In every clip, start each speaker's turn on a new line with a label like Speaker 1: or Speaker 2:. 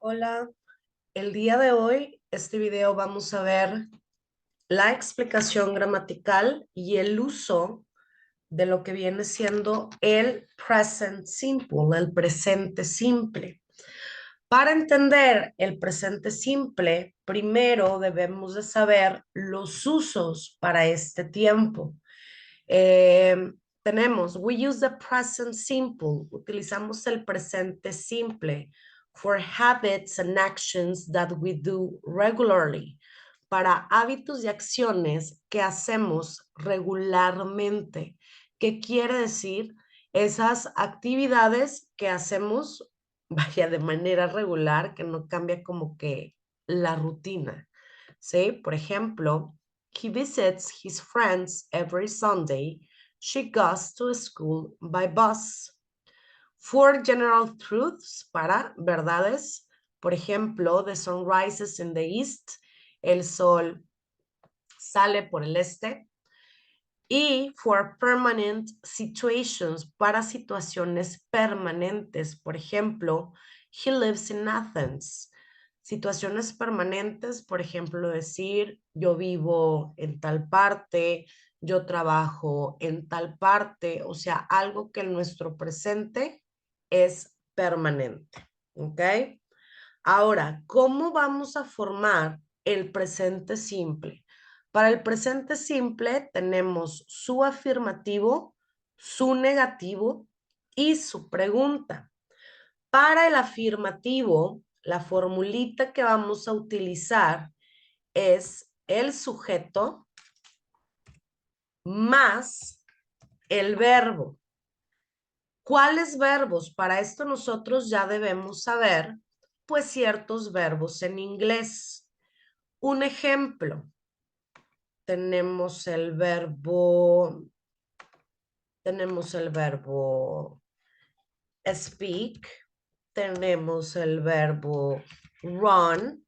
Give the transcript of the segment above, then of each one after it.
Speaker 1: Hola, el día de hoy, este video vamos a ver la explicación gramatical y el uso de lo que viene siendo el present simple, el presente simple. Para entender el presente simple, primero debemos de saber los usos para este tiempo. Tenemos, we use the present simple, utilizamos el presente simple for habits and actions that we do regularly, para hábitos y acciones que hacemos regularmente. ¿Qué quiere decir? Esas actividades que hacemos, vaya, de manera regular, que no cambia como que la rutina, ¿sí? Por ejemplo, he visits his friends every Sunday. She goes to school by bus. For general truths, para verdades, por ejemplo, the sun rises in the east, el sol sale por el este. Y for permanent situations, para situaciones permanentes, por ejemplo, he lives in Athens. Situaciones permanentes, por ejemplo, decir yo vivo en tal parte, yo trabajo en tal parte, o sea, algo que en nuestro presente es permanente. ¿Ok? Ahora, ¿cómo vamos a formar el presente simple? Para el presente simple tenemos su afirmativo, su negativo y su pregunta. Para el afirmativo, la formulita que vamos a utilizar es el sujeto más el verbo. ¿Cuáles verbos? Para esto nosotros ya debemos saber, pues, ciertos verbos en inglés. Un ejemplo, tenemos el verbo speak, tenemos el verbo run,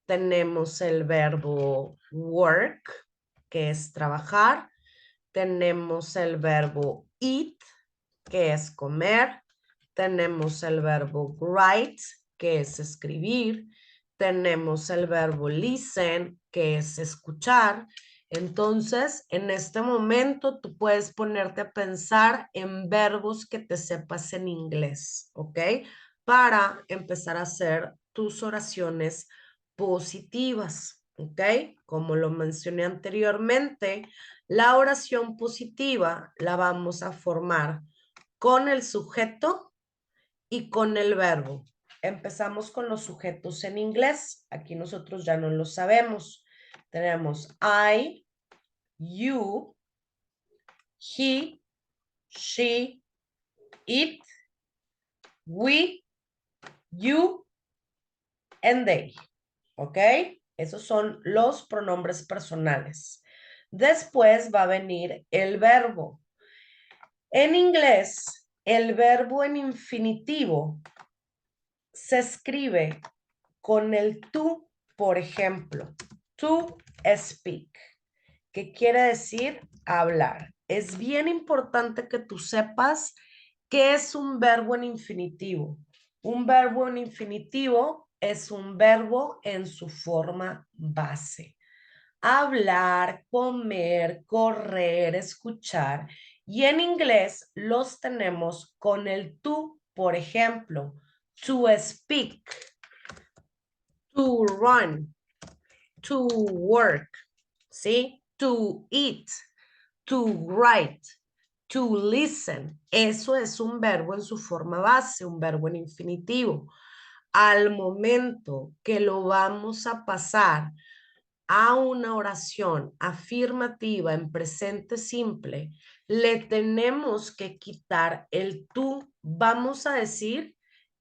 Speaker 1: tenemos el verbo work, que es trabajar, tenemos el verbo eat, que es comer, tenemos el verbo write, que es escribir, tenemos el verbo listen, que es escuchar. Entonces, en este momento tú puedes ponerte a pensar en verbos que te sepas en inglés, ¿ok? Para empezar a hacer tus oraciones positivas, ¿ok? Como lo mencioné anteriormente, la oración positiva la vamos a formar con el sujeto y con el verbo. Empezamos con los sujetos en inglés. Aquí nosotros ya no lo sabemos. Tenemos I, you, he, she, it, we, you, and they. ¿Ok? Esos son los pronombres personales. Después va a venir el verbo. En inglés, el verbo en infinitivo se escribe con el tú, por ejemplo, to speak, que quiere decir hablar. Es bien importante que tú sepas qué es un verbo en infinitivo. Un verbo en infinitivo es un verbo en su forma base. Hablar, comer, correr, escuchar. Y en inglés los tenemos con el tú, por ejemplo, to speak, to run, to work, ¿sí? To eat, to write, to listen. Eso es un verbo en su forma base, un verbo en infinitivo. Al momento que lo vamos a pasar a una oración afirmativa en presente simple, le tenemos que quitar el tú. Vamos a decir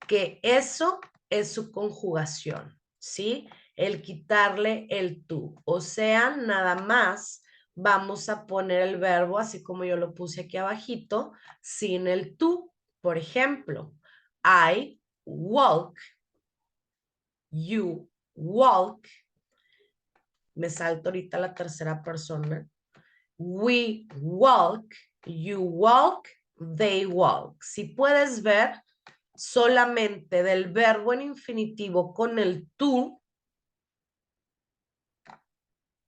Speaker 1: que eso es su conjugación, ¿sí? El quitarle el tú. O sea, nada más vamos a poner el verbo, así como yo lo puse aquí abajito, sin el tú. Por ejemplo, I walk, you walk, me salto ahorita la tercera persona. We walk, you walk, they walk. Si puedes ver, solamente del verbo en infinitivo con el tú,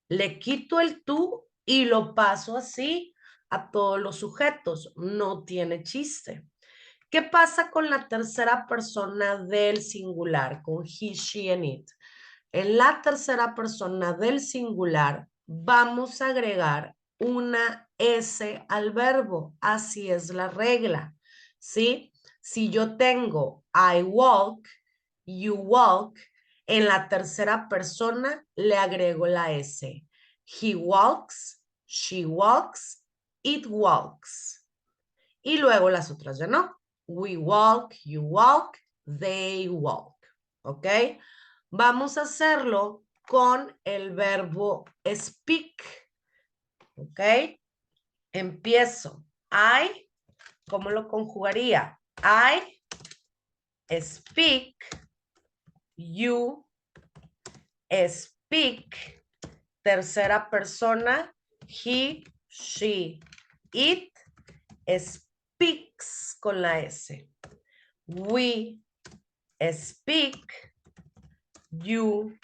Speaker 1: le quito el tú y lo paso así a todos los sujetos. No tiene chiste. ¿Qué pasa con la tercera persona del singular, con he, she, and it? En la tercera persona del singular vamos a agregar una S al verbo. Así es la regla, ¿sí? Si yo tengo I walk, you walk, en la tercera persona le agrego la S. He walks, she walks, it walks. Y luego las otras ya no. We walk, you walk, they walk. ¿Ok? Vamos a hacerlo con el verbo speak. ¿Ok? Empiezo. I, ¿cómo lo conjugaría? I speak, you speak, tercera persona, he, she, it speaks con la S. We speak, you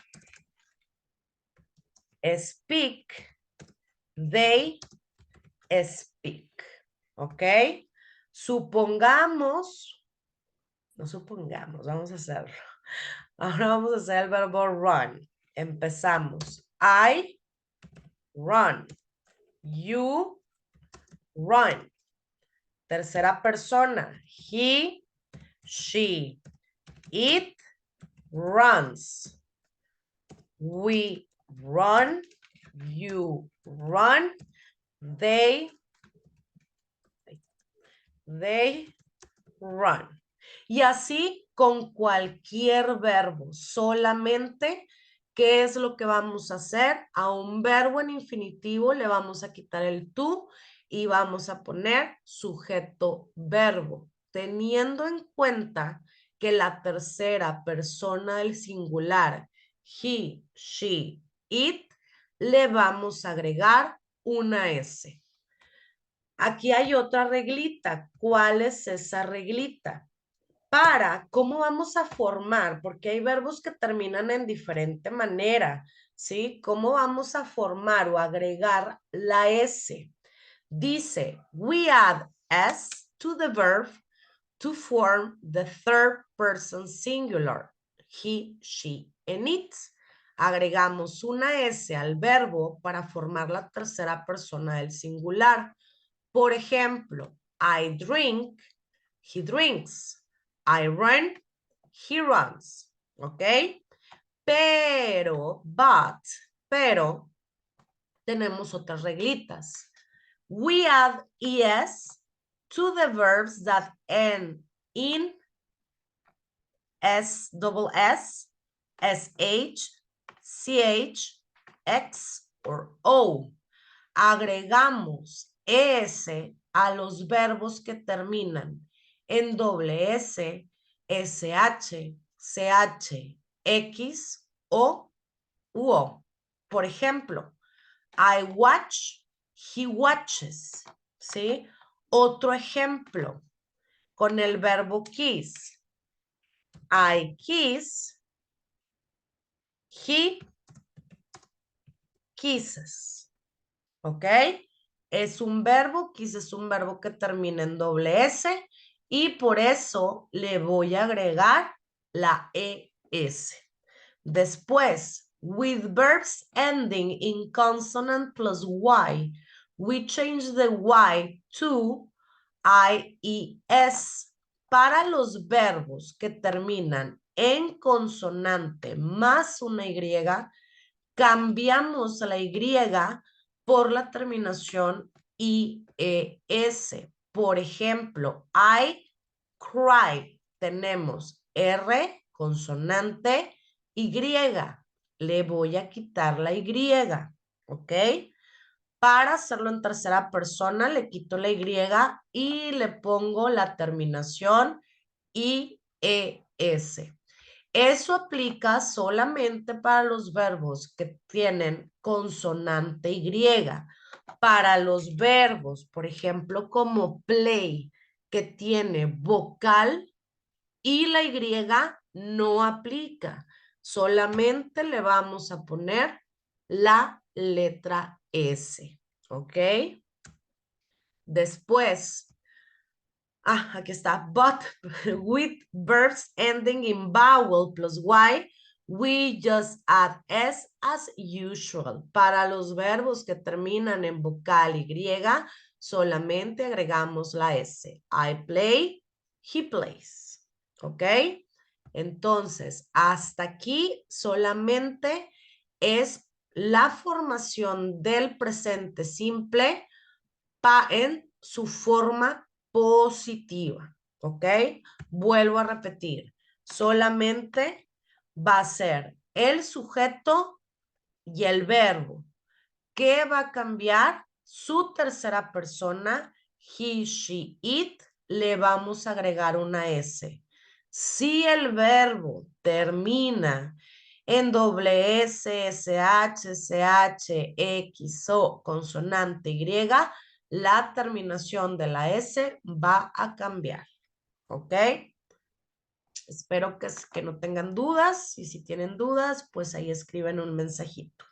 Speaker 1: speak, they speak. ¿Ok? Supongamos, no supongamos, vamos a hacerlo. Ahora vamos a hacer el verbo run. Empezamos. I run. You run. Tercera persona. He, she, it runs. We run. You run. They run. Y así con cualquier verbo, solamente, ¿qué es lo que vamos a hacer? A un verbo en infinitivo le vamos a quitar el tú y vamos a poner sujeto verbo, teniendo en cuenta que la tercera persona del singular, he, she, it, le vamos a agregar una S. Aquí hay otra reglita. ¿Cuál es esa reglita? Para, ¿cómo vamos a formar? Porque hay verbos que terminan en diferente manera, ¿sí? ¿Cómo vamos a formar o agregar la S? Dice, we add S to the verb to form the third person singular, he, she, and it. Agregamos una S al verbo para formar la tercera persona del singular. Por ejemplo, I drink, he drinks. I run, he runs. ¿Ok? Pero, tenemos otras reglitas. We add es to the verbs that end in s, double s, sh, ch, x or o. Agregamos es a los verbos que terminan en doble s, sh, ch, x o u o. Por ejemplo, I watch, he watches, ¿sí? Otro ejemplo con el verbo kiss. I kiss, he kisses. ¿Ok? Es un verbo, kiss es un verbo que termina en doble S y por eso le voy a agregar la ES. Después, with verbs ending in consonant plus Y, we change the Y to IES. Para los verbos que terminan en consonante más una Y, cambiamos la Y por la terminación IES. Por ejemplo, I cry. Tenemos R, consonante, Y. Le voy a quitar la Y. ¿Ok? Para hacerlo en tercera persona, le quito la Y y le pongo la terminación IES. Eso aplica solamente para los verbos que tienen consonante Y. Para los verbos, por ejemplo, como play, que tiene vocal Y la Y no aplica. Solamente le vamos a poner la letra S. ¿Ok? Después, aquí está. But with verbs ending in vowel plus Y, we just add S as usual. Para los verbos que terminan en vocal Y, solamente agregamos la S. I play, he plays. ¿Ok? Entonces, hasta aquí solamente es la formación del presente simple en su forma positiva. ¿Ok? Vuelvo a repetir. Solamente va a ser el sujeto y el verbo. ¿Qué va a cambiar? Su tercera persona, he, she, it, le vamos a agregar una S. Si el verbo termina en doble S, SH, SH, X o consonante Y, la terminación de la S va a cambiar. ¿Ok? Espero que no tengan dudas y si tienen dudas, pues ahí escriben un mensajito.